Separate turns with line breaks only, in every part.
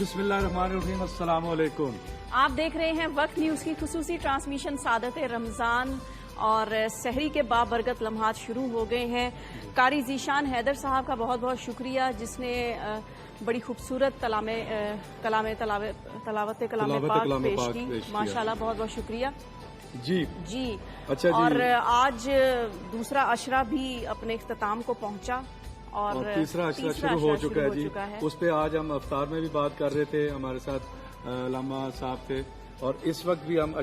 बिस्मिल्लाहिर्रहमानिर्रहीम, अस्सलाम वालेकुम।
आप देख रहे हैं वक्त न्यूज़ की खुसूसी ट्रांसमिशन सादत रमज़ान और सहरी के बाबरकत लम्हात शुरू हो गए हैं। कारी ज़ीशान हैदर साहब का बहुत बहुत शुक्रिया जिसने बड़ी खूबसूरत तलावत कलाम पाक पेश की। माशाल्लाह, बहुत बहुत शुक्रिया
जी। अच्छा जी।
और आज दूसरा अशरा भी अपने इख्तिताम को पहुंचा और
तीसरा अशरा शुरू हो चुका है जी। उस पे आज हम अफ्तार में भी बात कर रहे थे, हमारे साथ लामा साहब थे, और इस वक्त भी हम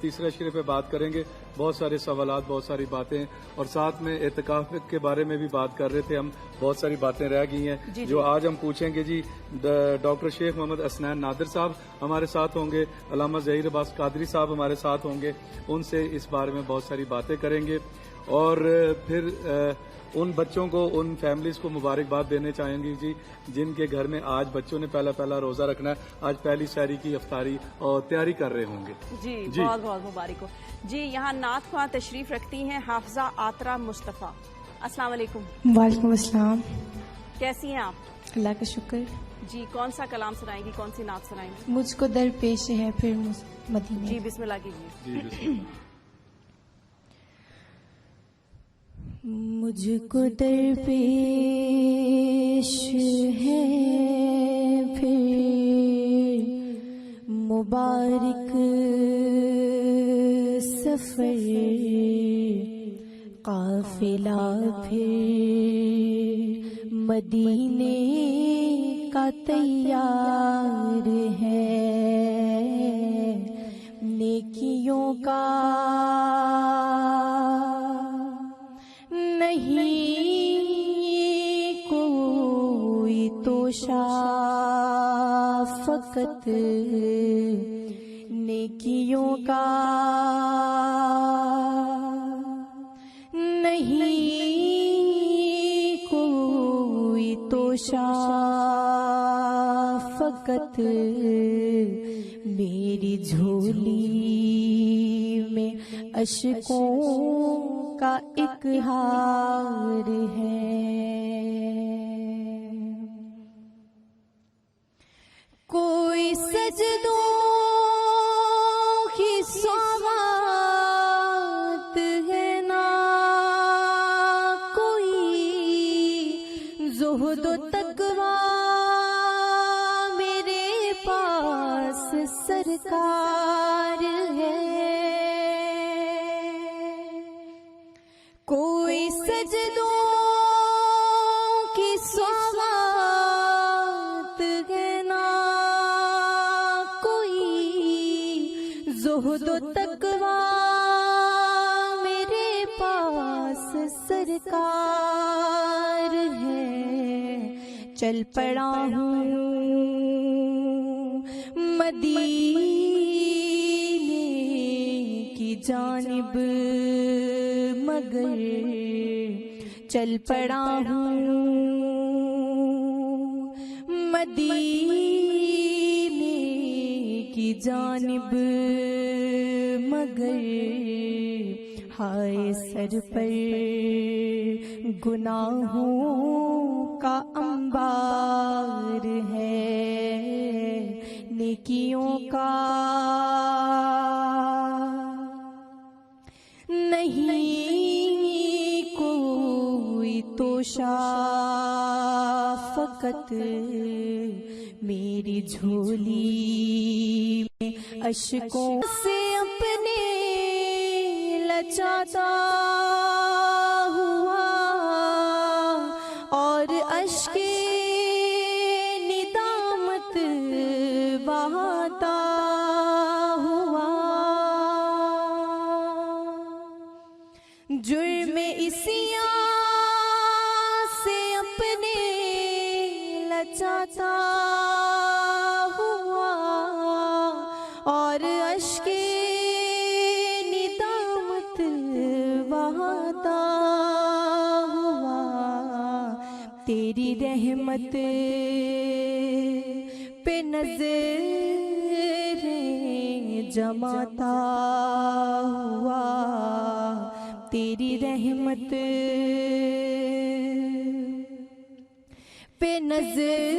तीसरे अशरे पे बात करेंगे। बहुत सारे सवालात, बहुत सारी बातें, और साथ में एतकाफ के बारे में भी बात कर रहे थे हम। बहुत सारी बातें रह गई हैं जो आज हम पूछेंगे जी। डॉक्टर शेख मोहम्मद असनैन नादिर साहब हमारे साथ होंगे, अल्लामा ज़हीर अब्बास कादरी साहब हमारे साथ होंगे। उनसे इस बारे में बहुत सारी बातें करेंगे और फिर उन बच्चों को, उन फैमिलीज को मुबारकबाद देने चाहेंगे जी जिनके घर में आज बच्चों ने पहला रोजा रखना है, आज पहली सहरी की अफ्तारी और तैयारी कर रहे होंगे। जी
बहुत बहुत मुबारक हो जी। यहाँ नात ख्वां तशरीफ रखती हैं हाफिजा आतरा मुस्तफ़ा। अस्सलाम वालेकुम।
वालेकुम अस्सलाम।
कैसी हैं आप?
अल्लाह का शुक्र
जी। कौन सा कलाम सुनाएंगी, कौन सी नात सुनाएंगी?
मुझको दर पेश है फिर मदीने।
जी बिस्मिल्लाह कीजिए।
जी बिस्मिल्लाह।
मुझको दरपेश है फिर मुबारक सफर, काफिला फिर मदीने का तैयार है, नेकियों का नहीं कोई तोशा, फकत नेकियों का नहीं कोई तोशा, फकत मेरी झोली में अशकों का एक हार है। कोई सजदों की सौगात है ना, कोई ज़ुहद तकवा मेरे पास सरकार है। कोई सजदों की सौगात है ना, कोई ज़ुहद तकवा मेरे पास सरकार है। चल पड़ा हूँ मदीने की जानिब, मगर चल पड़ा हूँ मदीने की जानिब, मगर हाय सर पर गुनाहों का अंबार है, नेकियों का नहीं कोई तोशा, फकत मेरी झोली में अशकों से अपने लचाता हुआ और अश्के निदामत बहाता हुआ, जुर्म इसिया से अपने लचाता हुआ और अश्के निदामत बहाता हुआ, तेरी रहमत पे नज़रें जमाता हुआ, तेरी रहमत पे नज़रें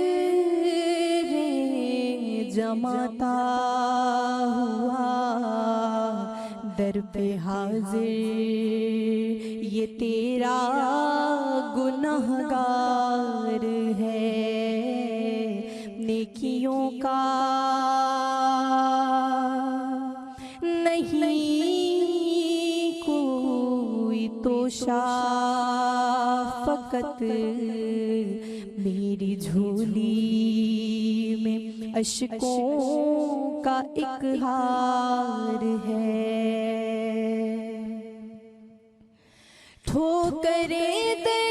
जमाता हुआ, दर पे हाजिर ये तेरा गुनहगार है, नेकियों का नहीं कोई तोशा, फकत मेरी झोली में अशकों का एक हार है। ठोकरें दे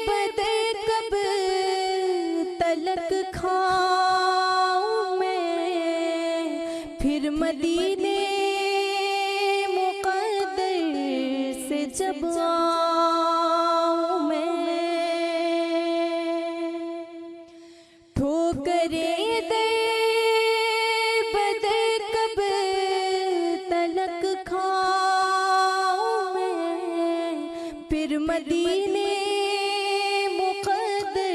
बदर कब तलक खाऊं मैं, फिर मदीने मुक़द्दर से जब आऊं मैं, ठोकरें दे बदर कब तलक खाऊं मैं, फिर मदीने मुक़द्दर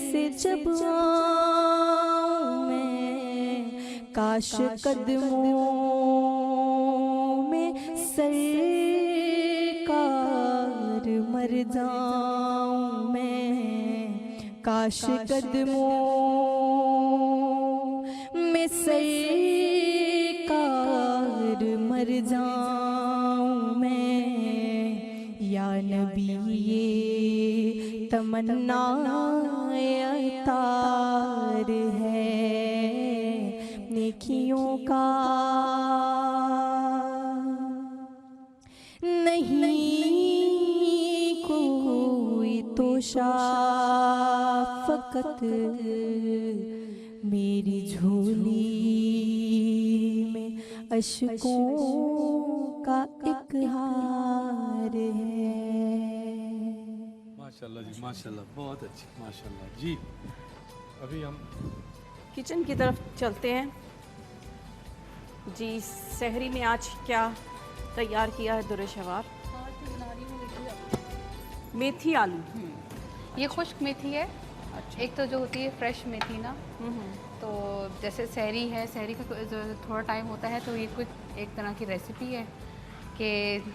से जब आऊं मैं, काश कदमों में सरकार मर जाऊं मैं, काश कदमों में सरकार मर जाऊं मैं, या नबी ये तमन्ना अतार है नेकियों का, नहीं कोई तो शफ़क़त मेरी झोली में अश्कों का एक हार है।
माशाल्लाह जी, माशाल्लाह, बहुत अच्छी, माशाल्लाह जी। अभी हम
किचन की तरफ चलते हैं जी। सहरी में आज क्या तैयार किया है दुर्रे शवार? मेथी आलू।
ये खुश्क मेथी है। एक तो जो होती है फ्रेश मेथी ना, तो जैसे सहरी है, सहरी का थोड़ा टाइम होता है, तो ये कोई एक तरह की रेसिपी है कि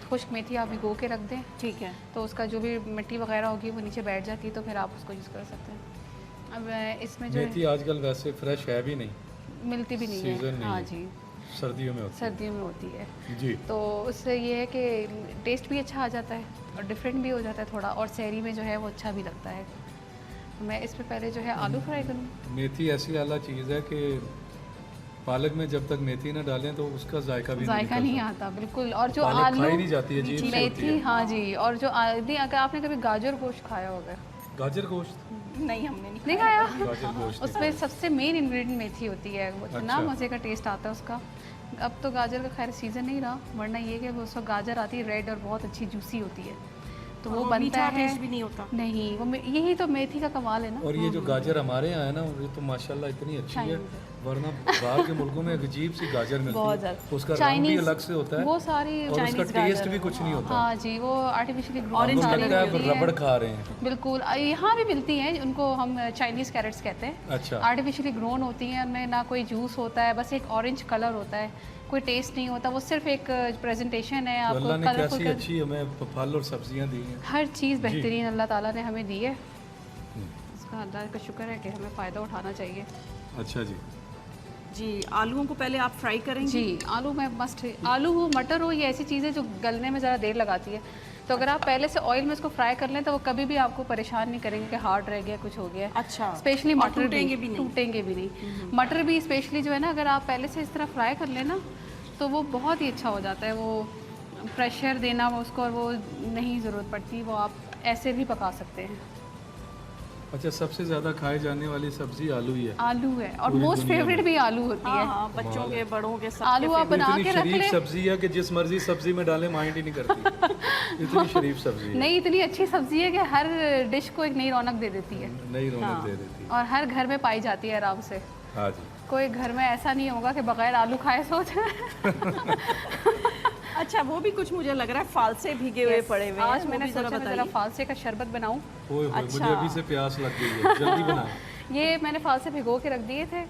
खुश्क मेथी आप भिगो के रख दें,
ठीक है,
तो उसका जो भी मिट्टी वगैरह होगी वो नीचे बैठ जाती है, तो फिर आप उसको यूज़ कर सकते हैं। अब इसमें जो
मेथी आजकल वैसे फ्रेश है भी नहीं,
मिलती भी नहीं
सीजन
है।
नहीं
हाँ
है।
जी,
सर्दियों में होती
सर्दियों में होती है
जी।
तो उससे ये है कि टेस्ट भी अच्छा आ जाता है और डिफरेंट भी हो जाता है थोड़ा, और सहरी में जो है वो अच्छा भी लगता है। मैं इस पे पहले जो है आलू फ्राई करूँ।
मेथी ऐसी आला चीज़ है कि पालक में जब तक मेथी ना डालें तो उसका जायका भी
जायका नहीं आता बिल्कुल। और जो
पालक
आलू
खाई नहीं जाती है, अजीब सी होती
मेथी,
है।
हाँ जी, और जो अगर आपने कभी गाजर गोश्त खाया होगा?
गाजर गोश्त
नहीं हमने
नहीं खाया?
गाजर गोश्त
उसमें सबसे मेन इंग्रेडिएंट मेथी होती है, वो इतना
अच्छा।
मज़े का टेस्ट आता है उसका। अब तो गाजर का खैर सीज़न नहीं रहा, वरना ये कि वो उस वक्त गाजर आती है रेड और बहुत अच्छी जूसी होती है, तो वो बनता
मीठा
है।
टेस्ट भी नहीं होता।
नहीं, वो यही तो मेथी का कमाल है ना।
और ये जो गाजर हमारे यहाँ है ना, ये तो माशाल्लाह इतनी अच्छी है, वरना बाहर के मुल्कों में एक अजीब सी गाजर मिलती
बहुत
है,
ज़्यादा।
उसका रंग भी
चाइनीज़
अलग से होता है
वो सारी
और उसका
चाइनीज़
टेस्ट
गाजर
भी कुछ नहीं होता।
हाँ जी, वो आर्टिफिशियली
ऑरेंज
हमको
कलर
लगता है
की
वो रबड़ खा रहे हैं।
बिल्कुल। यहाँ भी मिलती हैं, उनको हम चाइनीज़ कैरेट्स कहते हैं।
अच्छा,
आर्टिफिशियली ग्रोन होती हैं, उनमें ना कोई जूस होता है, बस एक ऑरेंज कलर होता है, कोई टेस्ट नहीं होता, वो सिर्फ एक प्रेजेंटेशन है
तो
आपको
अल्लाह ने
कलरफुल
कैसी अच्छी हमें फल और सब्जियां दी हैं।
हर चीज़ बेहतरीन अल्लाह ताला ने हमें दी है, उसका अल्लाह का शुक्र है कि हमें फ़ायदा उठाना चाहिए।
अच्छा जी,
जी, आलूओं को पहले आप फ्राई करेंगे?
जी, आलू में मस्ट, आलू हो मटर हो, ये ऐसी चीज़ें जो गलने में ज़रा देर लगाती है, तो अगर आप पहले से ऑयल में इसको फ्राई कर लें तो वो कभी भी आपको परेशान नहीं करेंगे कि हार्ड रह गया, कुछ हो गया।
अच्छा,
स्पेशली
और
मटर
टूटेंगे भी नहीं।
टूटेंगे भी नहीं। मटर भी स्पेशली जो है ना, अगर आप पहले से इस तरह फ्राई कर लें ना, तो वो बहुत ही अच्छा हो जाता है। वो प्रेशर देना वो उसको, और वो नहीं ज़रूरत पड़ती, वो आप ऐसे भी पका सकते हैं।
अच्छा, सबसे ज़्यादा खाए जाने वाली सब्जी आलू ही है।
आलू है, और
पूरी
मोस्ट
दुनिया
फेवरेट भी आलू होती है।
हाँ, बच्चों के बड़ों के सब
आलू आप बना
इतनी
के रख
शरीफ
लें।
सब्जी है कि जिस मर्जी सब्जी में डालें माइंड ही नहीं करती। इतनी शरीफ सब्जी है,
नहीं, इतनी अच्छी सब्जी है कि हर डिश को एक नई रौनक दे देती है,
नई रौनक दे देती है।
और हर घर में पाई जाती है आराम से।
हाँ जी,
कोई घर में ऐसा नहीं होगा कि बगैर आलू खाए सो जाए।
अच्छा, वो भी कुछ मुझे लग रहा है फालसे भीगे हुए पड़े हुए हैं।
आज
वो
मैंने
भी जरा
सोचा मैं ज़रा फालसे का शरबत बनाऊं।
मुझे
अच्छा।
अभी से प्यास लग गई है, जल्दी बनाएं।
ये मैंने फालसे भिगो के रख दिए थे।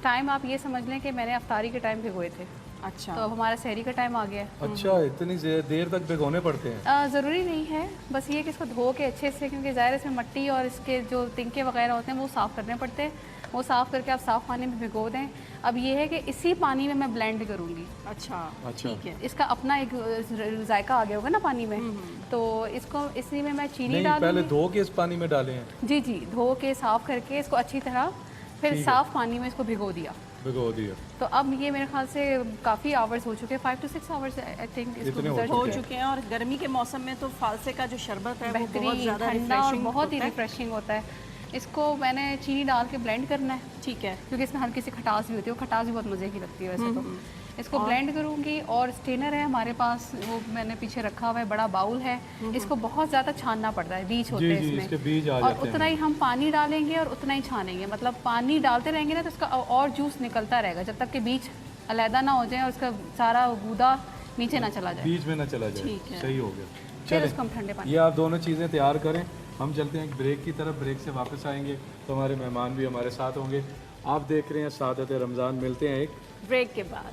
टाइम आप ये समझ लें कि मैंने अफ्तारी के टाइम भिगोए थे,
अच्छा,
तो अब हमारा सहरी का टाइम आ गया है।
अच्छा, इतनी देर तक भिगोने पड़ते हैं?
ज़रूरी नहीं है, बस ये कि इसको धो के अच्छे से, क्योंकि ज़ाहिर है इसमें मट्टी और इसके जो तिनके वगैरह होते हैं वो साफ़ करने पड़ते हैं। वो साफ़ करके आप साफ़ पानी में भिगो दें। अब ये है कि इसी पानी में मैं ब्लेंड करूँगी।
अच्छा,
अच्छा।
ठीक है।
इसका अपना एक जायका आ गया होगा ना पानी में, तो इसको इसी में मैं चीनी
नहीं,
डालूंगी।
पहले धो के इस पानी में डाले हैं?
जी जी, धो के साफ़ करके इसको अच्छी तरह फिर
ठीक है।
साफ़ पानी में इसको भिगो दिया।
भिगो दिया।
तो अब ये मेरे ख्याल से काफ़ी आवर्स हो चुके हैं, 5 to 6 आवर्स आई थिंक इसको
इतने हो
गुजर
हो
चुके हैं।
चुके हैं। और गर्मी के मौसम में तो फालसे का जो शरबत है वो बहुत
बेहतरीन,
ज़्यादा
ठंडा और
रिफ्रेशिंग
बहुत ही
होता है।
रिफ्रेशिंग होता है। इसको मैंने चीनी डाल के ब्लेंड करना है,
ठीक है।
क्योंकि इसमें हल्की सी खटास भी होती है, वो खटास भी बहुत मज़े की लगती है वैसे तो। इसको ब्लेंड करूँगी, और स्टेनर है हमारे पास, वो मैंने पीछे रखा हुआ है, बड़ा बाउल है। इसको बहुत ज़्यादा छानना पड़ता है, बीज होते
जी
हैं
जी,
इसमें,
इसके बीज आ
और
जाते
उतना
हैं।
ही हम पानी डालेंगे और उतना ही छानेंगे। मतलब पानी डालते रहेंगे ना तो इसका और जूस निकलता रहेगा जब तक कि बीज अलहदा ना हो जाए और उसका सारा गूदा नीचे ना चला जाए।
बीच में ना चला जाए।
ठीक है।
सही हो गया।
फिर
चलें,
उसको हम ठंडे पानी
ये आप दोनों चीज़ें तैयार करें, हम चलते हैं एक ब्रेक की तरफ। ब्रेक से वापस आएंगे तो हमारे मेहमान भी हमारे साथ होंगे। आप देख रहे हैं सादत रमज़ान। मिलते हैं एक
ब्रेक के बाद।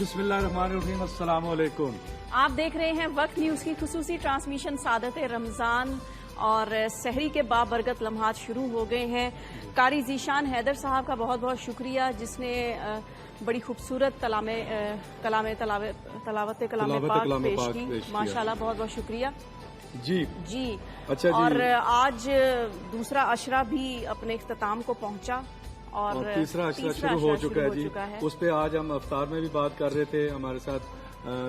बिस्मिल्लाहिर्रहमानिर्रहीम, अस्सलाम वालेकुम।
आप देख रहे हैं वक्त न्यूज़ की खुसूसी ट्रांसमिशन सादत रमज़ान और सहरी के बाबरकत लम्हात शुरू हो गए हैं। कारी ज़ीशान हैदर साहब का बहुत बहुत शुक्रिया जिसने बड़ी खूबसूरत तलावत कलाम पाक पेश की। माशाल्लाह, बहुत बहुत शुक्रिया
जी
जी।
अच्छा जी।
और आज दूसरा अशरा भी अपने इख्तिताम को पहुंचा और
तीसरा अशरा शुरू हो चुका है जी। उस पे आज हम अफ्तार में भी बात कर रहे थे, हमारे साथ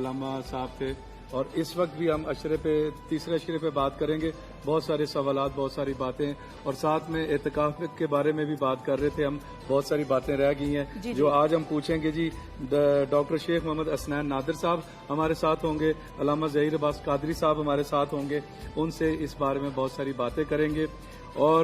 लामा साहब थे, और इस वक्त भी हम अशरे पे तीसरे अशरे पे बात करेंगे। बहुत सारे सवालात, बहुत सारी बातें, और साथ में एतकाफ के बारे में भी बात कर रहे थे हम। बहुत सारी बातें रह गई हैं जो आज हम पूछेंगे जी। डॉक्टर शेख मोहम्मद असनैन नादिर साहब हमारे साथ होंगे, अल्लामा ज़हीर अब्बास कादरी साहब हमारे साथ होंगे। उनसे इस बारे में बहुत सारी बातें करेंगे और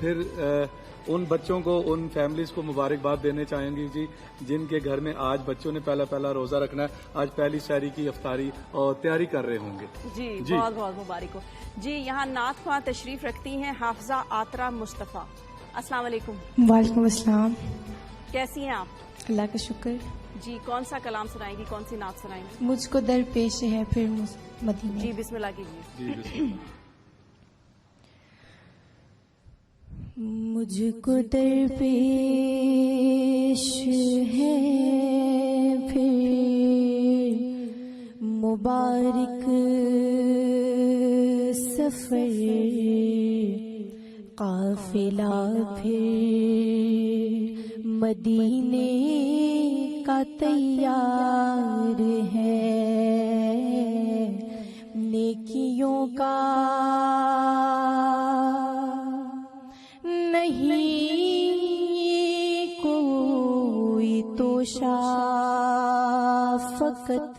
फिर उन बच्चों को, उन फैमिलीज को मुबारकबाद देने चाहेंगे जी जिनके घर में आज बच्चों ने पहला रोजा रखना है, आज पहली सहरी की अफ्तारी और तैयारी कर रहे होंगे।
जी बहुत बहुत मुबारक हो जी। यहाँ नात ख्वां तशरीफ रखती हैं हाफजा आतरा मुस्तफ़ा। अस्सलाम वालेकुम।
वालेकुम अस्सलाम।
कैसी हैं आप?
अल्लाह का शुक्र।
जी, कौन सा कलाम सुनाएंगी, कौन सी नात सुनाएंगी?
मुझको दर पेश है फिर मदीने।
जी बिस्मिल्लाह कीजिए।
जी बिस्मिल्लाह।
मुझको दरपेश है फिर मुबारक सफर, काफिला फिर मदीने का तैयार है, नेकियों का नहीं फकत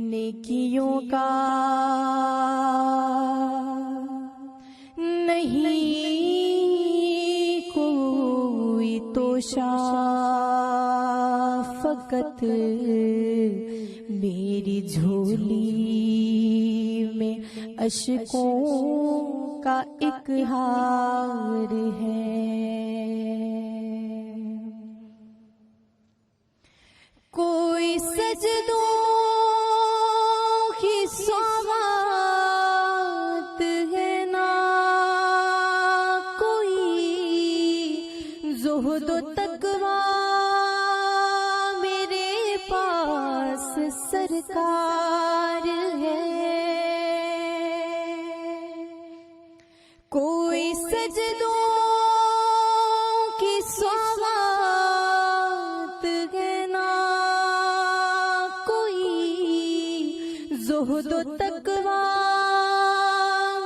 नेकियों का नहीं कोई तोशा, फकत मेरी झोली में अशकों का एक हार है। कोई सजदों की सौगात है ना, कोई ज़ुहद तकवा मेरे पास सरकार है। कोई सजदों की सौगात है ना, कोई ज़ुहद तकवा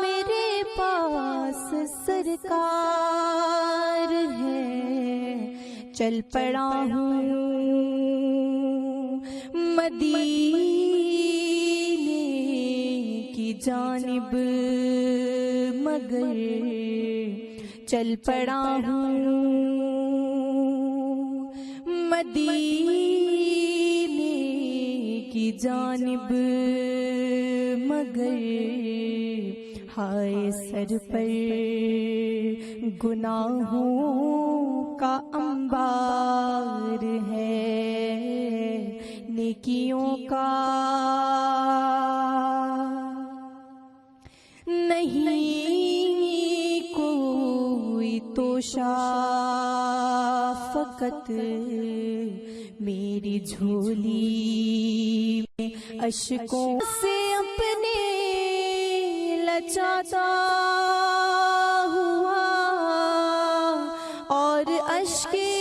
मेरे पास सरकार है। चल पड़ा हूँ मदीने की जानिब, मगर चल पड़ा हूँ मदीने की जानिब, मगर हाय सर पर गुनाहों का अंबार है। नेकियों का नहीं कोई तोशा, फकत मेरी झोली में अशकों से अपने लचाता हुआ और अश्के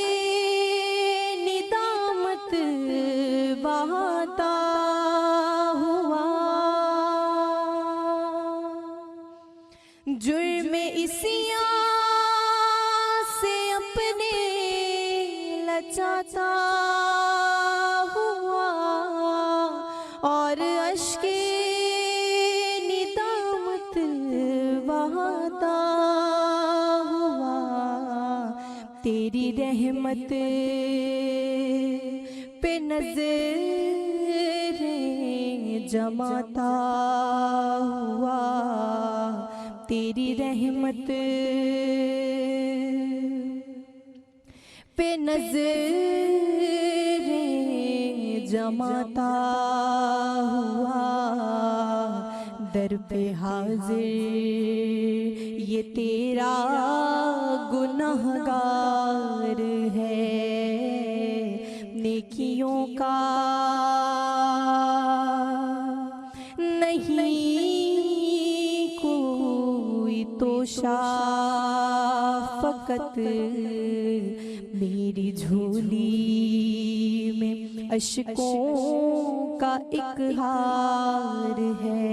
निदामत बहाता हुआ। जुर्म इसिया से अपने लचाता हुआ और अश्के निदामत बहाता हुआ। तेरी रहमत पे नज़रें जमाता हुआ, तेरी रहमत पे नज़रें जमाता हुआ। दर पे हाजिर ये तेरा गुनहगार है। नेकियों का नहीं कोई तोशा, फकत मेरी झोली में अशकों का एक हार है।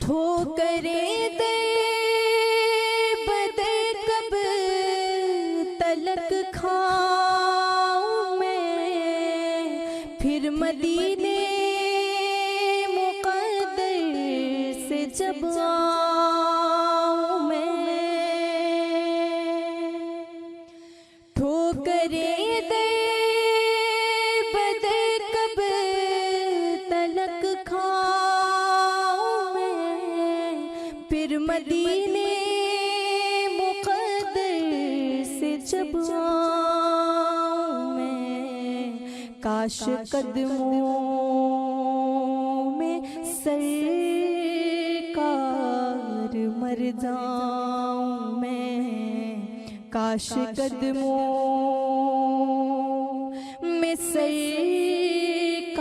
ठोकरें दे बदे कब तलक खाऊं मैं, फिर मदीने मुक़द्दर से जब आऊं मैं। ठोकरें दे बदे कब तलक खाऊं मैं, फिर मदीने मुक़द्दर से जब आऊं मैं। काश कदमों में सरकार मर जाऊं मैं। काश कदमों में सरकार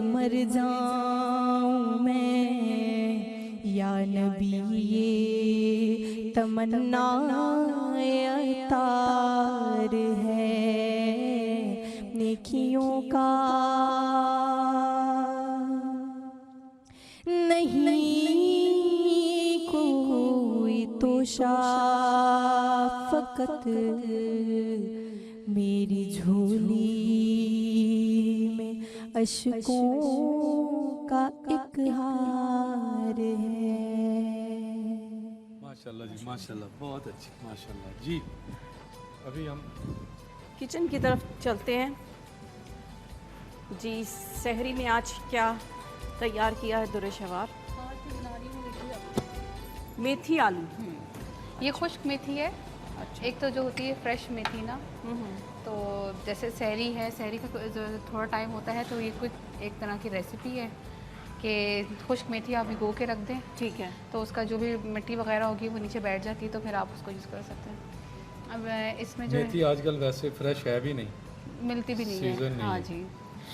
मर जाऊं मैं। या नबी ये तमन्ना अतार है। नेकियों का नहीं कोई तोशा, फकत मेरी झोली में अशकों का एक हार है।
माशाल्लाह जी, माशाल्लाह, बहुत अच्छी, माशाल्लाह जी। अभी हम
किचन की तरफ चलते हैं जी। सहरी में आज क्या तैयार किया है दुर्रे शवार? मेथी आलू।
ये खुश्क मेथी है। एक तो जो होती है फ्रेश मेथी ना, तो जैसे सहरी है, सहरी का थोड़ा टाइम होता है तो ये कुछ एक तरह की रेसिपी है कि खुश्क मेथी आप भिगो के रख दें,
ठीक है,
तो उसका जो भी मिट्टी वगैरह होगी वो नीचे बैठ जाती है, तो फिर आप उसको यूज़ कर सकते हैं। अब इसमें जो
मेथी आजकल वैसे फ्रेश है भी नहीं,
मिलती भी नहीं
सीजन
है।
नहीं
हाँ
है।
जी,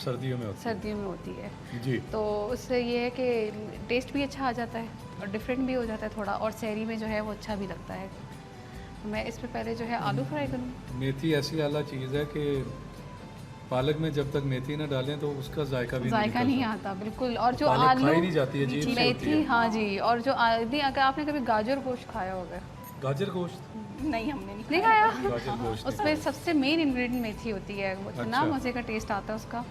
सर्दियों में होती
सर्दियों में होती है।
जी।
तो उससे ये है कि टेस्ट भी अच्छा आ जाता है और डिफरेंट भी हो जाता है थोड़ा, और सहरी में जो है वो अच्छा भी लगता है। मैं इस पे पहले जो है आलू फ्राई करूँ।
मेथी ऐसी आला चीज़ है कि पालक में जब तक मेथी ना डालें तो उसका जायका भी
जायका नहीं आता बिल्कुल। और जो
पालक
आलू
खाई नहीं जाती है, अजीब सी होती
मेथी,
है।
हाँ जी, और जो अगर आपने कभी गाजर गोश्त खाया होगा?
गाजर गोश्त
नहीं हमने
नहीं खाया?
गाजर गोश्त
उसमें सबसे मेन इंग्रेडिएंट मेथी होती है, वो इतना
अच्छा।
मज़े का टेस्ट आता है उसका।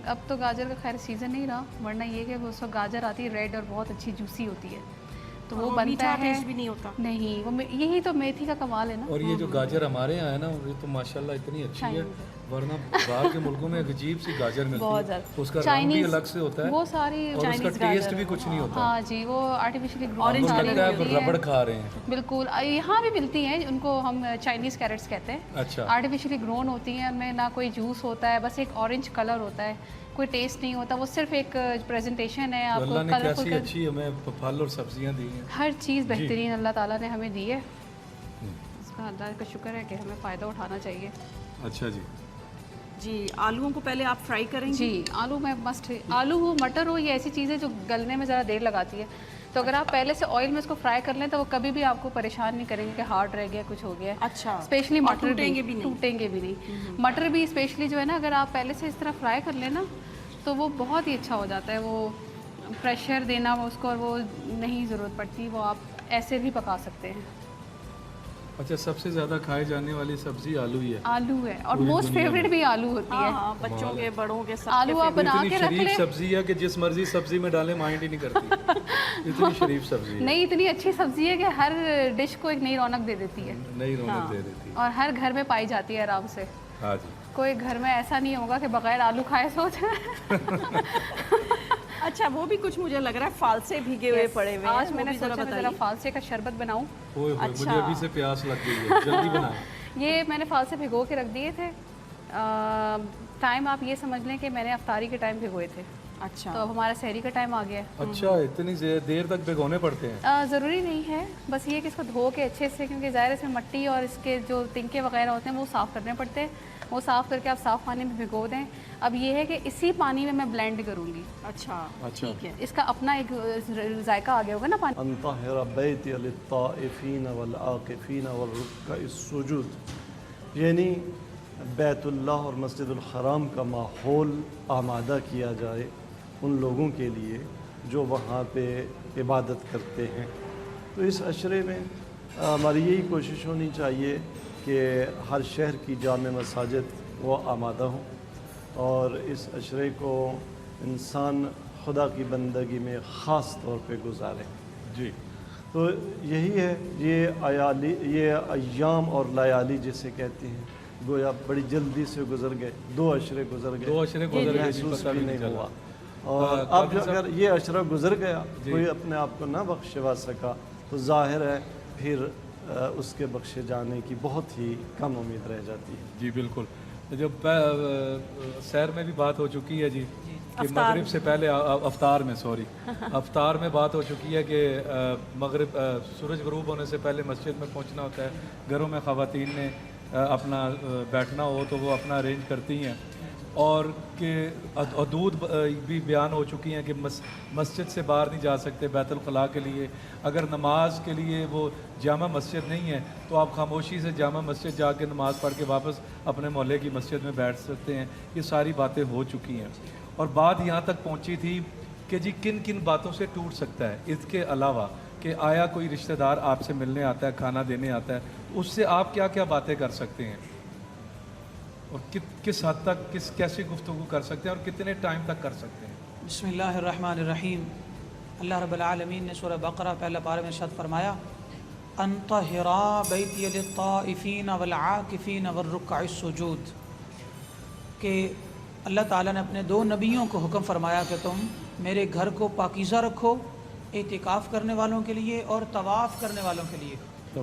अब तो गाजर का खैर सीज़न नहीं रहा, वरना ये कि वो उसको गाजर आती है रेड और बहुत अच्छी जूसी होती है, तो वो बनता
मीठा
है।
टेस्ट भी नहीं होता।
नहीं, वो यही तो मेथी का कमाल है ना।
और ये जो गाजर हमारे यहाँ है ना, ये तो माशाल्लाह इतनी अच्छी है, वरना बाहर के मुल्कों में एक अजीब सी गाजर मिलती
बहुत
है,
ज़्यादा।
उसका रंग भी
चाइनीज़
अलग से होता है
वो सारी
और उसका
चाइनीज़
टेस्ट
गाजर।
भी कुछ नहीं होता।
हाँ जी, वो आर्टिफिशियली
Orange
हमको
वाली
लगता है
होती
वो
है।
रबड़ खा रहे हैं।
बिल्कुल, यहाँ भी मिलती हैं, उनको हम चाइनीज़ कैरेट्स कहते हैं।
अच्छा।
आर्टिफिशियली ग्रोन होती हैं, उनमें ना कोई जूस होता है, बस एक ऑरेंज कलर होता है, कोई टेस्ट नहीं होता, वो सिर्फ एक प्रेजेंटेशन है
तो
आपको
अल्लाह ने
कलरफुल
कैसी अच्छी हमें फल और सब्जियां दी हैं।
हर चीज़ बेहतरीन अल्लाह ताला ने हमें दी है। इसका अल्लाह का शुक्र है कि हमें फ़ायदा उठाना चाहिए।
अच्छा जी।
जी, आलूओं को पहले आप फ्राई करेंगे?
जी, आलू में मस्ट, आलू हो मटर हो, ये ऐसी चीज़ें जो गलने में ज़रा देर लगाती है, तो अगर आप पहले से ऑयल में इसको फ्राई कर लें तो वो कभी भी आपको परेशान नहीं करेंगे कि हार्ड रह गया, कुछ हो गया।
अच्छा,
स्पेशली
और
मटर
टूटेंगे भी नहीं।
टूटेंगे भी नहीं। मटर भी स्पेशली जो है ना, अगर आप पहले से इस तरह फ्राई कर लें ना, तो वो बहुत ही अच्छा हो जाता है। वो प्रेशर देना वो उसको, और वो नहीं ज़रूरत पड़ती, वो आप ऐसे भी पका सकते हैं।
अच्छा, सबसे ज़्यादा खाए जाने वाली सब्जी आलू ही है।
आलू है, और
पूरी
मोस्ट
दुनिया
फेवरेट भी आलू होती है।
हाँ, बच्चों के बड़ों के सब
आलू आप बना
इतनी
के रख
शरीफ
लें।
सब्जी है कि जिस मर्जी सब्जी में डालें माइंड ही नहीं करती। इतनी शरीफ सब्जी है।
नहीं, इतनी अच्छी सब्जी है कि हर डिश को एक नई रौनक दे देती है,
नई रौनक दे देती है।
और हर घर में पाई जाती है आराम से।
हाँ जी।
कोई घर में ऐसा नहीं होगा कि बगैर आलू खाए सो जाए।
अच्छा, वो भी कुछ मुझे लग रहा है फालसे भीगे हुए पड़े हुए हैं।
आज
वो
मैंने
भी जरा
सोचा मैं ज़रा फालसे का शरबत बनाऊं।
ओए होए,
अच्छा।
मुझे अभी से प्यास लग गई है, जल्दी बनाएं।
ये मैंने फालसे भिगो के रख दिए थे। टाइम आप ये समझ लें कि मैंने अफ्तारी के टाइम भिगोए थे,
अच्छा,
तो अब हमारा सहरी का टाइम आ गया है।
अच्छा, इतनी देर तक भिगोने पड़ते हैं?
ज़रूरी नहीं है, बस ये कि इसको धो के अच्छे से, क्योंकि ज़ाहिर है इसमें मट्टी और इसके जो तिनके वगैरह होते हैं वो साफ़ करने पड़ते हैं। वो साफ़ करके आप साफ़ पानी में भिगो दें। अब ये है कि इसी पानी में मैं ब्लेंड करूँगी।
अच्छा,
अच्छा।
ठीक है।
इसका अपना एक जायका आ गया होगा ना पानी।
अनतहर बैती लित्ताइफीन वल आकिफीन वल रुक्काइस सुजूद, यानी बैतुल्लाह और मस्जिदुल हराम का माहौल आमादा किया जाए उन लोगों के लिए जो वहाँ पे इबादत करते हैं। तो इस अशरे में हमारी यही कोशिश होनी चाहिए कि हर शहर की जामे मसाजिद वो आमादा हों, और इस अशरे को इंसान खुदा की बंदगी में ख़ास तौर पे गुजारे।
जी।
तो यही है, ये अय्याम और लयाली जिसे कहते हैं, गोया बड़ी जल्दी से गुजर गए। 2 अशरे गुजर गए,
2 अशरे गुजर गए, जी,
महसूस
पता
भी
भी
नहीं
नहीं चला।
हुआ। और अब
कादिर साहब-
अगर ये अशरा गुजर गया, कोई अपने आप को ना बख्शवा सका, तो जाहिर है फिर उसके बख्शे जाने की बहुत ही कम उम्मीद रह जाती है।
जी बिल्कुल। जब सैर में भी बात हो चुकी है जी कि मगरिब से पहले अफ्तार में अफ्तार में बात हो चुकी है कि मगरिब सूरज गरूब होने से पहले मस्जिद में पहुंचना होता है। घरों में ख़वातीन ने अपना बैठना हो तो वो अपना अरेंज करती हैं, और कि हदूद भी बयान हो चुकी हैं कि मस्जिद से बाहर नहीं जा सकते बैतुल खला के लिए। अगर नमाज के लिए वो जामा मस्जिद नहीं है तो आप खामोशी से जामा मस्जिद जाके नमाज़ पढ़ के वापस अपने मोहल्ले की मस्जिद में बैठ सकते हैं। ये सारी बातें हो चुकी हैं, और बात यहाँ तक पहुँची थी कि जी किन किन बातों से टूट सकता है। इसके अलावा कि आया कोई रिश्तेदार आपसे मिलने आता है, खाना देने आता है, तो उससे आप क्या क्या बातें कर सकते हैं? और किस हद तक कैसी गुफ्तगू कर सकते हैं और कितने टाइम तक कर सकते हैं?
बिस्मिल्लाहिर्रहमानिर्रहीम। अल्लाह रब्बुल आलमीन ने सूरह बकरा पहला पारा में इरशाद फरमाया, अन्तहिरा बैतिय लित्ताइफीन वल आकिफीन वर्रुक्अस सुजूद, कि अल्लाह ताला ने अपने दो नबियों को हुक्म फरमाया कि तुम मेरे घर को पाकीज़ा रखो एतिकाफ़ करने वालों के लिए और तवाफ़ करने वालों के लिए। तो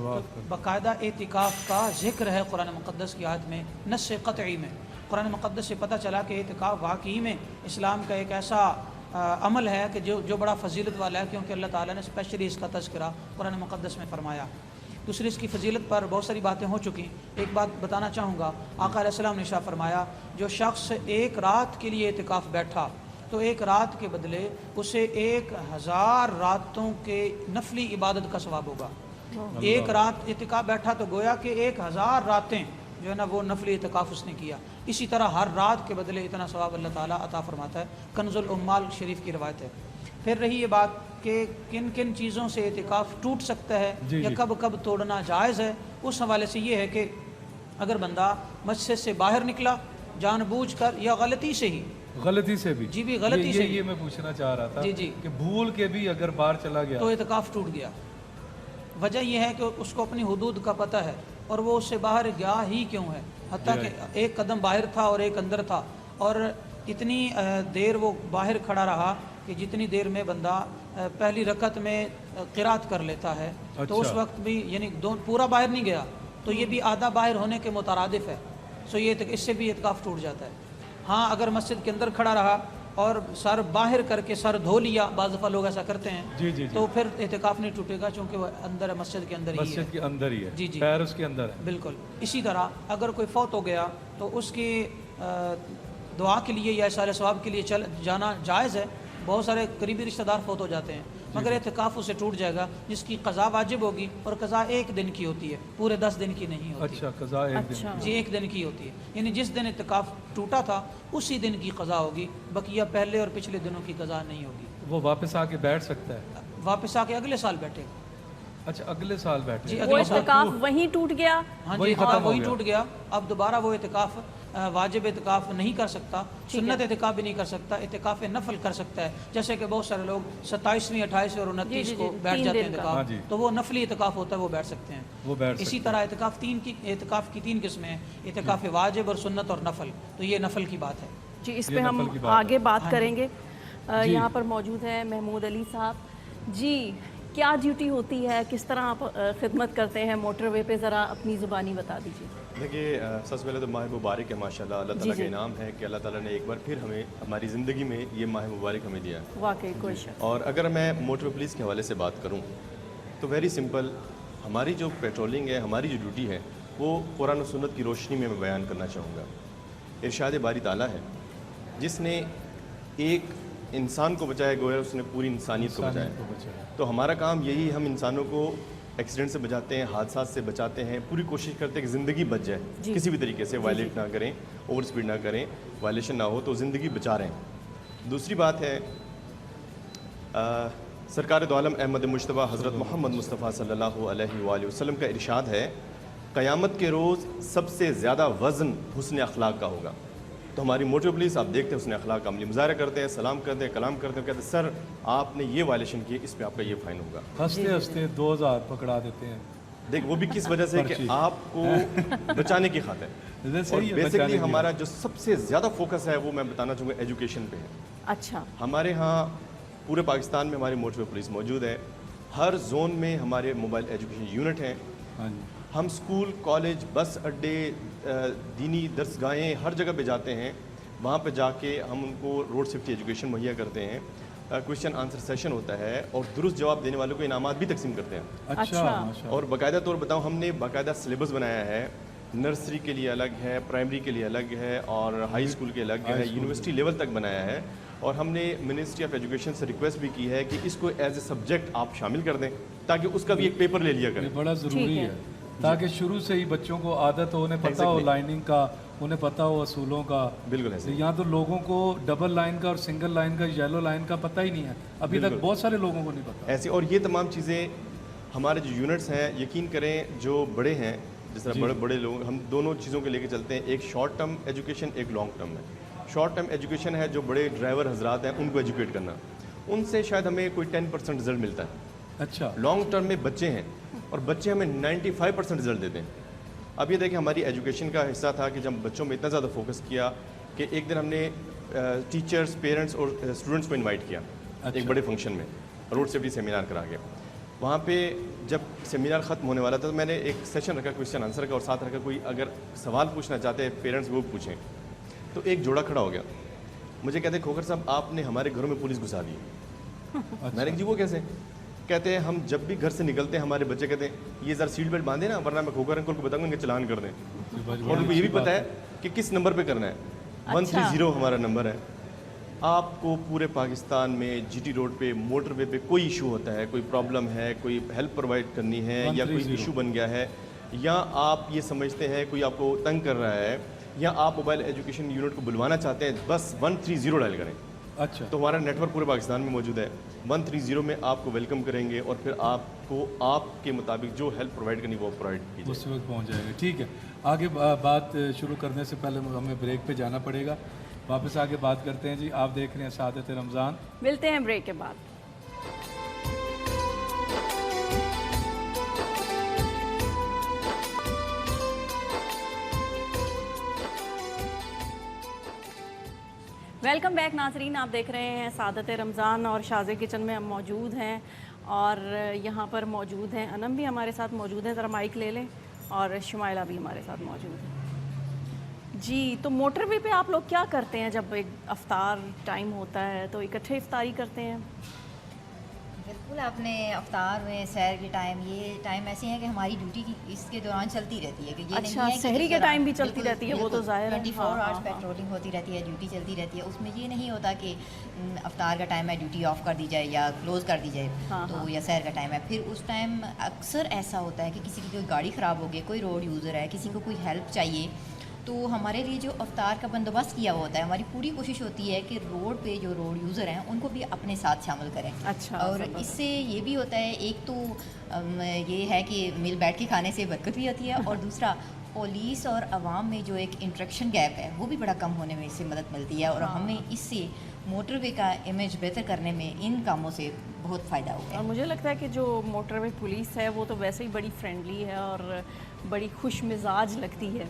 बाकायदा एतिकाफ़ का ज़िक्र है कुरान मुक़द्दस की आयत में, नस्स क़तई में। कुरान मुक़द्दस से पता चला कि एतिकाफ़ वाकई में इस्लाम का एक ऐसा अमल है कि जो बड़ा फजीलत वाला है, क्योंकि अल्लाह ताला ने स्पेशली इसका तज़किरा कुरान मुक़द्दस में फ़रमाया। दूसरी इसकी फजीलत पर बहुत सारी बातें हो चुकी। एक बात बताना चाहूँगा, आका अलैहिस्सलाम ने इरशाद फरमाया, जो शख्स एक रात के लिए एतिकाफ़ बैठा तो एक रात के बदले उसे 1000 रातों के नफली इबादत का सवाब होगा। एक रात एतिकाफ़ बैठा तो गोया कि 1000 रातें जो है ना वो नफली एतिकाफ़ उसने किया। इसी तरह हर रात के बदले इतना सवाब अल्लाह ताला अता फरमाता है। कंजुल उम्माल शरीफ की रवायत है। फिर रही ये बात कि किन किन चीज़ों से एतिकाफ़ टूट सकता है या कब कब तोड़ना जायज़ है, उस हवाले से ये है कि अगर बंदा मस्जिद से बाहर निकला जानबूझकर या गलती से ही,
गलती से भी,
जी भी गलती से,
ये मैं पूछना चाह रहा था
जी
कि भूल के भी अगर बाहर चला गया
तो एतिकाफ़ टूट गया। वजह यह है कि उसको अपनी हुदूद का पता है और वो उससे बाहर गया ही क्यों है, हत्ता कि एक कदम बाहर था और एक अंदर था, और इतनी देर वो बाहर खड़ा रहा कि जितनी देर में बंदा पहली रकत में क़िरात कर लेता है। तो उस वक्त भी यानी पूरा बाहर नहीं गया, तो ये भी आधा बाहर होने के मुतरादिफ है। सो ये इससे भी एतिकाफ़ टूट जाता है। हाँ, अगर मस्जिद के अंदर खड़ा रहा और सर बाहर करके सर धो लिया, बाज़ दफ़ा लोग ऐसा करते हैं, जी, तो फिर एतिकाफ़ नहीं टूटेगा, चूँकि वह अंदर मस्जिद के अंदर ही है,
मस्जिद के अंदर ही है,
जी,
पैर उसके अंदर है।
बिल्कुल। इसी तरह अगर कोई फौत हो गया तो उसकी दुआ के लिए या इसाले सवाब के लिए चल जाना जायज़ है। बहुत सारे करीबी रिश्तेदार फौत हो जाते हैं, मगर एतिकाफ़ उसे टूट जाएगा, जिसकी क़ज़ा वाजिब होगी, और क़ज़ा एक दिन की होती है, पूरे 10 दिन की नहीं होती।
अच्छा, क़ज़ा एक दिन,
जी एक दिन की होती है। यानी जिस दिन एतिकाफ़ टूटा था उसी दिन की क़ज़ा होगी, बकिया पहले और पिछले दिनों की क़ज़ा नहीं होगी।
वो वापस आके बैठ सकता है?
वापस आके अगले साल बैठेगा।
अच्छा, अगले साल बैठे
जी,
वो एतिकाफ़ वहीं टूट गया।
हाँ जी, हाँ वहीं टूट गया। अब दोबारा वो एतिकाफ़ वाजिब एतिकाफ़ नहीं कर सकता, सुन्नत एतिकाफ़ भी नहीं कर सकता, एतिकाफ़ नफल कर सकता है। जैसे कि बहुत सारे लोग 27वीं 28वीं और 29 को बैठ जाते हैं एतिकाफ़, तो वो नफली एतिकाफ़ होता है, वो बैठ सकते हैं, वो बैठ। इसी तरह एतिकाफ़ की 3 किस्में हैं, एतिकाफ़ वाजिब और सुन्नत और नफल। तो ये नफल की बात है
जी, इस पर हम आगे बात करेंगे। यहाँ पर मौजूद है महमूद अली साहब जी। क्या ड्यूटी होती है, किस तरह आप खिदमत करते हैं मोटरवे पे, ज़रा अपनी ज़ुबानी बता दीजिए।
देखिए, सबसे पहले तो माह मुबारक है, माशाल्लाह अल्लाह ताला का इनाम है कि अल्लाह ताला ने एक बार फिर हमें हमारी ज़िंदगी में ये माह मुबारक हमें दिया है।
वाकई कोई शक।
और अगर मैं मोटर पुलिस के हवाले से बात करूँ तो वेरी सिंपल, हमारी जो पेट्रोलिंग है, हमारी जो ड्यूटी है, वो कुरान और सुन्नत की रोशनी में मैं बयान करना चाहूँगा। इरशाद बारी ताला है, जिसने एक इंसान को बचाया, गोया उसने पूरी इंसानियत को बचाया। तो हमारा काम यही, हम इंसानों को एक्सीडेंट से बचाते हैं, हादसा से बचाते हैं, पूरी कोशिश करते हैं कि ज़िंदगी बच जाए, किसी भी तरीके से वायलेट ना करें, ओवर स्पीड ना करें, वायलेशन ना हो, तो ज़िंदगी बचा रहे हैं। दूसरी बात है, सरकार दो आलम अहमद मुश्तबा हज़रत मोहम्मद मुस्तफ़ा सल्लल्लाहु अलैहि वसल्लम का इरशाद है, क़यामत के रोज़ सबसे ज़्यादा वज़न हुस्न अखलाक का होगा। तो हमारी मोटर पुलिस आप देखते हैं उसने अखलाक का अमली मुजाहरा करते हैं, सलाम करते हैं, कलाम करते हैं, कहते हैं सर आपने ये वायलेशन की, इस पे आपका ये फ़ाइन होगा।
हंसते हंसते 2000 पकड़ा देते हैं।
देख, वो भी किस वजह से कि आपको बचाने की खातिर। और बेसिकली हमारा जो सबसे ज़्यादा फोकस है वो मैं बताना चाहूँगा एजुकेशन पे है।
अच्छा,
हमारे यहाँ पूरे पाकिस्तान में हमारी मोटर पुलिस मौजूद है, हर जोन में हमारे मोबाइल एजुकेशन यूनिट हैं। हम स्कूल, कॉलेज, बस अड्डे, दीनी दरसगाहें हर जगह पे जाते हैं, वहाँ पे जाके हम उनको रोड सेफ्टी एजुकेशन मुहैया करते हैं, क्वेश्चन आंसर सेशन होता है और दुरुस्त जवाब देने वालों को इनामात भी तकसीम करते हैं।
अच्छा।
और बाकायदा तौर बताऊँ, हमने बाकायदा सिलेबस बनाया है, नर्सरी के लिए अलग है, प्राइमरी के लिए अलग है और हाई स्कूल के अलग है, यूनिवर्सिटी लेवल तक बनाया है। और हमने मिनिस्ट्री ऑफ एजुकेशन से रिक्वेस्ट भी की है कि इसको एज ए सब्जेक्ट आप शामिल कर दें, ताकि उसका भी एक पेपर ले लिया करें।
बड़ा ज़रूरी है, ताकि शुरू से ही बच्चों को आदत हो, उन्हें पता हो लाइनिंग का, उन्हें पता हो असूलों का।
बिल्कुल ऐसे।
यहाँ तो लोगों को डबल लाइन का और सिंगल लाइन का, येलो लाइन का पता ही नहीं है अभी तक, बहुत सारे लोगों को नहीं पता
ऐसे। और ये तमाम चीज़ें हमारे जो यूनिट्स हैं, यकीन करें जो बड़े हैं, जिस तरह बड़े बड़े लोग, हम दोनों चीज़ों के लेके चलते हैं, एक शॉर्ट टर्म एजुकेशन, एक लॉन्ग टर्म है। शॉर्ट टर्म एजुकेशन है जो बड़े ड्राइवर हजरात हैं उनको एजुकेट करना, उनसे शायद हमें कोई 10% रिजल्ट मिलता है।
अच्छा,
लॉन्ग टर्म में बच्चे हैं और बच्चे हमें 95% रिजल्ट देते हैं। अब ये देखिए, हमारी एजुकेशन का हिस्सा था कि जब बच्चों में इतना ज़्यादा फोकस किया कि एक दिन हमने टीचर्स, पेरेंट्स और स्टूडेंट्स को इनवाइट किया एक बड़े फंक्शन में, रोड सेफ्टी सेमिनार करा के। वहाँ पे जब सेमिनार ख़त्म होने वाला था तो मैंने एक सेशन रखा क्वेश्चन आंसर का, और साथ रखा कोई अगर सवाल पूछना चाहते हैं पेरेंट्स वो पूछें। तो एक जोड़ा खड़ा हो गया, मुझे कहते खोखर साहब आपने हमारे घरों में पुलिस घुसा दी। मैंने कहा जी वो कैसे? कहते हैं हम जब भी घर से निकलते हैं हमारे बच्चे कहते हैं ये ज़रा सीट बेल्ट बांधे ना वरना मैं खोखर अंकल को बताऊंगा इनके चलान कर दें। और उनको ये भी पता है कि किस नंबर पे करना है। 130 हमारा नंबर है। आपको पूरे पाकिस्तान में जीटी रोड पे, मोटरवे पे कोई इशू होता है, कोई प्रॉब्लम है, कोई हेल्प प्रोवाइड करनी है या कोई इशू बन गया है, या आप ये समझते हैं कोई आपको तंग कर रहा है, या आप मोबाइल एजुकेशन यूनिट को बुलवाना चाहते हैं, बस 130 डायल करें।
अच्छा,
तो हमारा नेटवर्क पूरे पाकिस्तान में मौजूद है। 130 में आपको वेलकम करेंगे और फिर आपको आपके मुताबिक जो हेल्प प्रोवाइड करनी वो प्रोवाइड कीजिए।
उस वक्त पहुंच जाएगा। ठीक है, आगे बात शुरू करने से पहले हमें ब्रेक पे जाना पड़ेगा। वापस आगे बात करते हैं जी। आप देख रहे हैं सादत रमज़ान।
मिलते हैं ब्रेक के बाद। वेलकम बैक नाजरीन, आप देख रहे हैं सादत रमज़ान और शाज़े किचन में हम मौजूद हैं और यहाँ पर मौजूद हैं अनम भी हमारे साथ मौजूद हैं, ज़रा माइक ले लें, और शुमाइला भी हमारे साथ मौजूद है जी। तो मोटरवे पे आप लोग क्या करते हैं जब एक अफ्तार टाइम होता है? तो इकट्ठे इफ्तारी करते हैं?
बिल्कुल, आपने अफ्तार में सैर के टाइम, ये टाइम ऐसे हैं कि हमारी ड्यूटी की इसके दौरान चलती रहती है कि ये
अच्छा,
नहीं है कि
सहरी
इस
के
दौरान-
टाइम भी चलती
बिल्कुल,
रहती है, वो तो ज़ाहिर है।
24
हाँ,
आवर्स
हाँ,
पेट्रोलिंग होती रहती है, ड्यूटी चलती रहती है। उसमें ये नहीं होता कि अफ्तार का टाइम है ड्यूटी ऑफ कर दी जाए या क्लोज़ कर दी जाए,
हाँ,
तो
हाँ।
या सैर का टाइम है। फिर उस टाइम अक्सर ऐसा होता है कि किसी की कोई गाड़ी ख़राब हो गई, कोई रोड यूज़र है, किसी को कोई हेल्प चाहिए, तो हमारे लिए जो अफ्तार का बंदोबस्त किया हुआ होता है, हमारी पूरी कोशिश होती है कि रोड पे जो रोड यूज़र हैं उनको भी अपने साथ शामिल करें।
अच्छा,
और इससे ये भी होता है, एक तो ये है कि मिल बैठ के खाने से बरकत भी होती है, और दूसरा पुलिस और आवाम में जो एक इंटरेक्शन गैप है वो भी बड़ा कम होने में इससे मदद मिलती है, और हमें इससे मोटरवे का इमेज बेहतर करने में इन कामों से बहुत फ़ायदा हुआ है।
और मुझे लगता है कि जो मोटरवे पुलिस है वो तो वैसे ही बड़ी फ्रेंडली है और बड़ी खुश मिजाज लगती है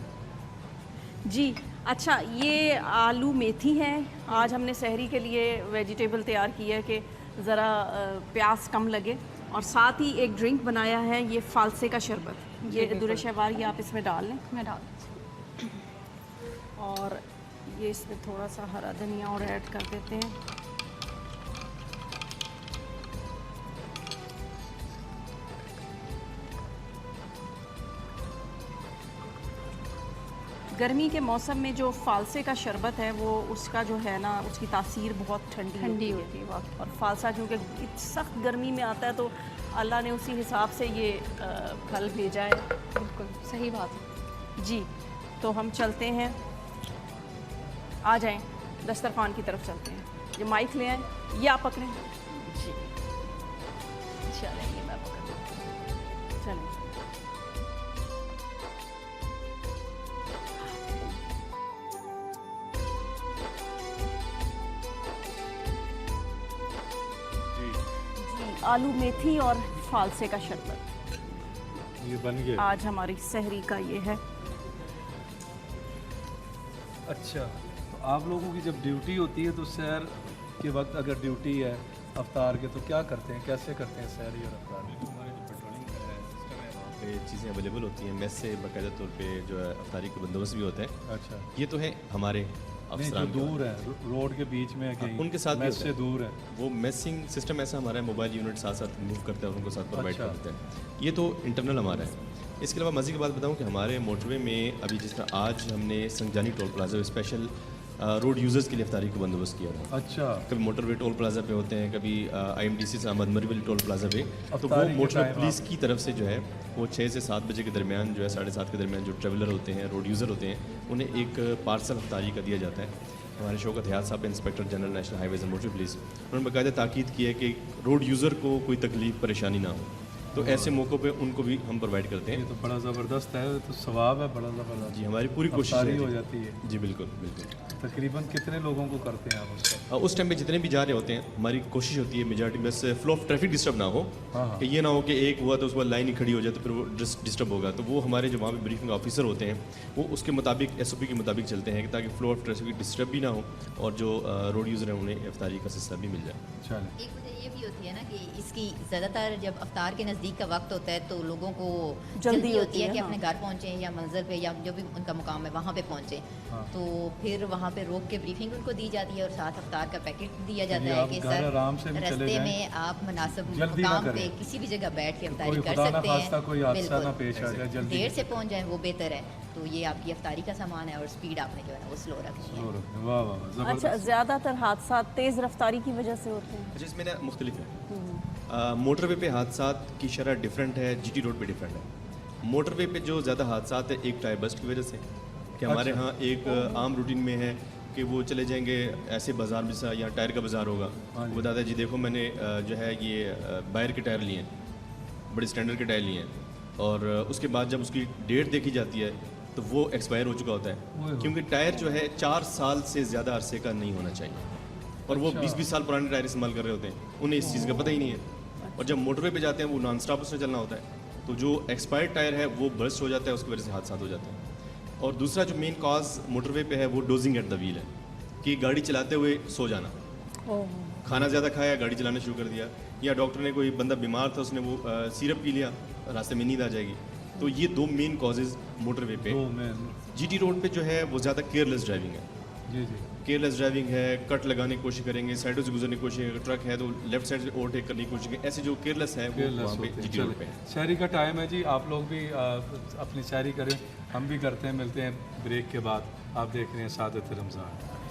जी। अच्छा, ये आलू मेथी है, आज हमने सहरी के लिए वेजिटेबल तैयार की है कि ज़रा प्याज कम लगे, और साथ ही एक ड्रिंक बनाया है, ये फालसे का शरबत। ये दुरे शहवार ये आप इसमें डाल लें,
मैं डाल
और ये इसमें थोड़ा सा हरा धनिया और ऐड कर देते हैं। गर्मी के मौसम में जो फालसे का शरबत है वो उसका जो है ना उसकी तासीर बहुत ठंडी होती है बहुत, और फालसा क्योंकि सख्त गर्मी में आता है तो अल्लाह ने उसी हिसाब से ये फल भेजा है।
बिल्कुल सही बात है
जी। तो हम चलते हैं, आ जाएं दस्तरखान की तरफ चलते हैं। ये माइक ले आए, ये आप पकड़ें जी। चलें, ये मैं पकड़, चलें। आलू मेथी और फालसे का शरबत
ये बन गया
आज हमारी सहरी का ये है।
अच्छा, तो आप लोगों की जब ड्यूटी होती है तो सैर के वक्त अगर ड्यूटी है अफ्तार के तो क्या करते हैं, कैसे करते हैं सहरी और अफ्तार?
हमारे जो पेट्रोलिंग का सिस्टम है वहाँ पे चीज़ें अवेलेबल होती हैं, मेस से बाकायदा तौर पे जो है अफ्तारी का बंदोबस्त भी होता है।
अच्छा,
ये तो है हमारे
नहीं जो दूर है रोड के बीच में है कहीं,
उनके साथ भी
मेस
होता
से
है।
दूर है,
वो मेसिंग सिस्टम ऐसा हमारा है, मोबाइल यूनिट साथ साथ मूव करता है और उनको साथ प्रोवाइड
अच्छा।
करते हैं। ये तो इंटरनल हमारा है। इसके अलावा मज़े की बात बताऊं कि हमारे मोटरवे में अभी जिस तरह आज हमने Sangjani toll plaza special road users के लिए अफ्तारी का बंदोबस्त किया था।
अच्छा,
कभी मोटरवे टोल प्लाजा पे होते हैं, कभी IMDC से अहमद मरीवली टोल प्लाजा पे, तो वो
अफ्तारी के
मोटरवे
टाइम
पुलिस की तरफ से जो है वो 6 से 7 बजे के दरमियान जो है 7:30 के दरमियान जो ट्रेवलर होते हैं, रोड यूज़र होते हैं, उन्हें एक पार्सल अफ्तारी का दिया जाता है। हमारे शौकत हयात साहब inspector general national highways and motor police, उन्होंने बाकायदा ताकीद की है कि रोड यूज़र को कोई तकलीफ परेशानी ना हो। तो ऐसे मौक़ों पे उनको भी हम प्रोवाइड करते
ये
हैं।
तो बड़ा ज़बरदस्त है, तो सवाब है बड़ा ज़बरदस्त।
जी, हमारी पूरी कोशिश
अफ्तारी
है
हो जाती है।
जी बिल्कुल बिल्कुल।
तकरीबन कितने लोगों को करते हैं आप उसका?
उस टाइम पे जितने भी जा रहे होते हैं, हमारी कोशिश होती है मेजॉरिटी बस फ्लो ऑफ ट्रैफिक डिस्टर्ब ना हो,
हाँ, हाँ।
कि ये ना हो कि एक हुआ तो उसके बाद लाइन ही खड़ी हो जाए तो फिर वो डिस्टर्ब होगा। तो वो हमारे जो वहाँ पे ब्रीफिंग ऑफिसर होते हैं वो उसके मुताबिक SOP के मुताबिक चलते हैं ताकि फ्लो ऑफ ट्रैफिक डिस्टर्ब भी ना हो और जो रोड यूज़र हैं उन्हें इफ्तारी का सिलसिला भी मिल जाए।
चलें।
एक वजह ये भी होती है ना कि इसकी ज़्यादातर जब अफ्तार के नज़दीक का वक्त होता है तो लोगों को जल्दी होती है कि अपने घर पहुँचें या मंजिल पे या जो भी उनका मुकाम है वहाँ पे पहुँचें।
हाँ।
तो फिर वहाँ पे रोक के ब्रीफिंग उनको दी जाती है और साथ अफ्तार का पैकेट दिया
जी,
जाता है
आप
कि
घर आराम से भी चले
रास्ते
जाएं।
में आप मुनासिब
जल्दी ना
मुकाम
करें।
पे किसी भी जगह बैठ के
कोई
अफ्तारी कर
खुदा ना
सकते
खास्ता
हैं।
कोई हादसा
बिल्कुल।
ना पेश आ जाए, जल्दी
देर से पहुँच जाएं वो बेहतर है। तो ये आपकी अफ्तारी का सामान है और स्पीड आपने जो है ना वो स्लो रखनी है।
वाह वाह वाह,
अच्छा,
ज़बरदस्त।
ज़्यादातर हादसा तेज़ रफ्तारी की वजह से होते हैं?
अच्छा, इसमें ना मुख्तलिफ है। मोटरवे पे हादसात की शरह डिफरेंट है, GT रोड पे डिफरेंट है। मोटरवे पे जो ज़्यादा हादसात है एक टायर बस्ट की वजह से, कि हमारे
अच्छा।
यहाँ एक आम रूटीन में है कि वो चले जाएंगे ऐसे बाज़ार में से, या टायर का बाज़ार होगा,
हाँ जी।
वो बताता है जी देखो मैंने जो है ये बायर के टायर लिए हैं, बड़े स्टैंडर्ड के टायर लिए हैं, और उसके बाद जब उसकी डेट देखी जाती है तो वो एक्सपायर हो चुका होता है, क्योंकि टायर जो है 4 साल से ज़्यादा अरसे का नहीं होना चाहिए और वो
अच्छा।
20-20 साल पुराने टायर इस्तेमाल कर रहे होते हैं, उन्हें इस चीज़ का पता ही नहीं है। और जब मोटरवे पे जाते हैं वो नॉन स्टॉप उसमें चलना होता है, तो जो एक्सपायर्ड टायर है वो बर्स्ट हो जाता है, उसकी वजह से हादसा हो जाता है। और दूसरा जो मेन कॉज मोटरवे पे है वो डोजिंग एट द व्हील है, कि गाड़ी चलाते हुए सो जाना, खाना ज़्यादा खाया, गाड़ी चलाना शुरू कर दिया, या डॉक्टर ने कोई बंदा बीमार था उसने वो सिरप पी लिया, रास्ते में नींद आ जाएगी। तो ये 2 मेन कॉजेज़ मोटरवे पे।
तो मैं
GT रोड पे जो है वो ज़्यादा केयरलेस ड्राइविंग है।
जी जी
केयरलेस ड्राइविंग है, कट लगाने की कोशिश करेंगे, साइडों से गुजरने की कोशिश करेंगे, ट्रक है तो लेफ्ट साइड से ओवरटेक करने की कोशिश करेंगे, ऐसे जो केयरलेस है वो
केयरलेस
वहाँ पे
होते हैं।
GT रोड पे है।
चलें, शहरी का टाइम है जी, आप लोग भी अपनी सैरी करें, हम भी करते हैं, मिलते हैं ब्रेक के बाद। आप देख रहे हैं सादत रमज़ान।